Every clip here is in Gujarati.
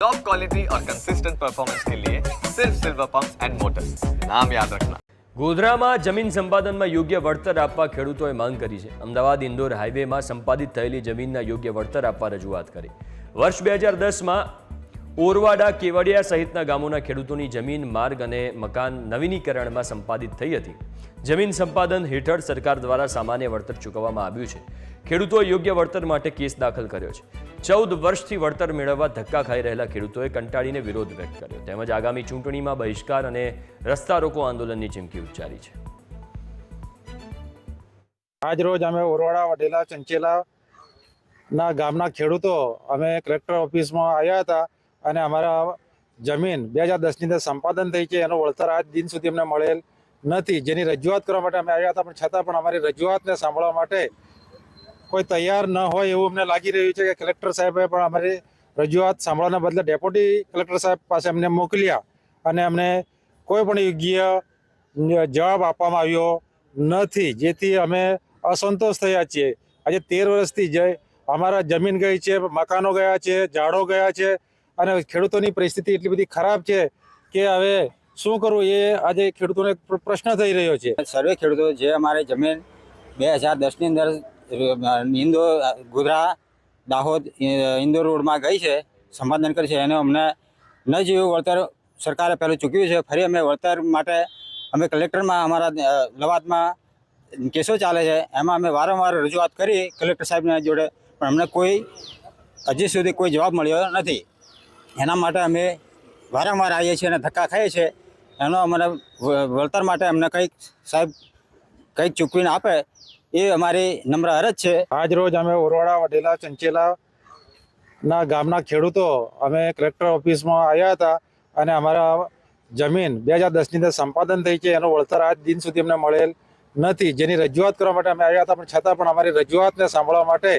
टॉप क्वालिटी और कंसिस्टेंट परफॉर्मेंस के लिए सिर्फ सिल्वर पंप्स एंड मोटर्स, नाम याद रखना। ગોધરામાં જમીન સંપાદનમાં યોગ્ય વળતર આપવા ખેડૂતોએ માંગ કરી છે। અમદાવાદ ઇન્દોર હાઈવેમાં સંપાદિત થયેલી જમીનના યોગ્ય વળતર આપવા રજૂઆત કરી। વર્ષ 2010માં ઓરવાડા કેવડિયા સહિતના ગામોના ખેડૂતોની જમીન માર્ગ અને મકાન નવીનીકરણમાં સંપાદિત થઈ હતી। જમીન સંપાદન હેઠળ સરકાર દ્વારા સામાન્ય વળતર ચૂકવવામાં આવ્યું છે। ખેડૂતોએ યોગ્ય વળતર માટે કેસ દાખલ કર્યો છે। 14 વર્ષથી વળતર મેળવવા ધક્કા ખાઈ રહેલા ખેડૂતોએ કંટાળીને વિરોધ વ્યક્ત કર્યો તેમજ આગામી ચૂંટણીમાં બહિષ્કાર અને રસ્તા રોકો આંદોલનની ચીમકી ઉચ્ચારી છે। આજ રોજ અમે ઓરવાડા વઢેલા ચંચેલા ના ગામના ખેડૂતો અમે કલેક્ટર ઓફિસમાં આવ્યા હતા અને અમારા જમીન 2010ની અંદર સંપાદન થઈ છે, એનો વળતર આજ દિન સુધી અમને મળેલ નથી, જેની રજૂઆત કરવા માટે અમે આવ્યા હતા, પણ છતાં પણ અમારી રજૂઆતને સાંભળવા માટે કોઈ તૈયાર ન હોય એવું અમને લાગી રહ્યું છે કે કલેક્ટર સાહેબે પણ અમારી રજૂઆત સાંભળવાના બદલે ડેપ્યુટી કલેક્ટર સાહેબ પાસે અમને મોકલ્યા અને અમને કોઈ પણ યોગ્ય જવાબ આપવામાં આવ્યો નથી, જેથી અમે અસંતોષ થયા છીએ। આજે 13 વર્ષથી અમારા જમીન ગઈ છે, મકાનો ગયા છે, ઝાડો ગયા છે અને ખેડૂતોની પરિસ્થિતિ એટલી બધી ખરાબ છે કે હવે શું કરવું એ આજે ખેડૂતોને પ્રશ્ન થઈ રહ્યો છે। સર્વે ખેડૂતો જે અમારી જમીન 2010ની અંદર ઇન્દોર ગોધરા દાહોદ ઇન્દોર રોડમાં ગઈ છે, સંપાદન કરી છે, એને અમને ન જેવું વળતર સરકારે પહેલું ચૂક્યું છે। ફરી અમે વળતર માટે અમે કલેક્ટરમાં અમારા લવાદમાં કેસો ચાલે છે, એમાં અમે વારંવાર રજૂઆત કરી કલેક્ટર સાહેબના જોડે, પણ અમને હજી સુધી કોઈ જવાબ મળ્યો નથી। એના માટે અમે વારંવાર આવીએ છીએ અને ધક્કા ખાઈએ છીએ। એનો અમને વળતર માટે અમને કંઈક ચૂકવીને આપે એ અમારી નમ્ર અરજ છે। આજ રોજ અમે ઓરવાડા વઢેલા ચંચેલા ના ગામના ખેડૂતો અમે કલેક્ટર ઓફિસમાં આવ્યા હતા અને અમારા જમીન 2010ની અંદર સંપાદન થઈ છે, એનો વળતર આજ દિન સુધી અમને મળેલ નથી, જેની રજૂઆત કરવા માટે અમે આવ્યા હતા, પણ છતાં પણ અમારી રજૂઆતને સાંભળવા માટે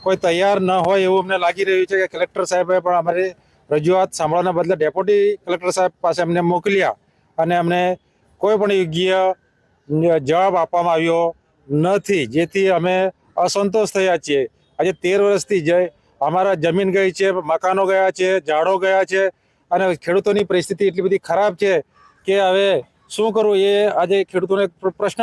કોઈ તૈયાર ન હોય એવું અમને લાગી રહ્યું છે કે કલેક્ટર સાહેબે પણ અમારી રજૂઆત સાંભળવાના બદલે ડેપ્યુટી કલેક્ટર સાહેબ પાસે અમને મોકલ્યા અને અમને કોઈ પણ યોગ્ય જવાબ આપવામાં આવ્યો નથી, જેથી અમે અસંતોષ થયા છીએ। આજે 13 વર્ષથી અમારા જમીન ગઈ છે, મકાનો ગયા છે, ઝાડો ગયા છે અને ખેડૂતોની પરિસ્થિતિ એટલી બધી ખરાબ છે કે હવે શું કરવું એ આજે ખેડૂતોને પ્રશ્ન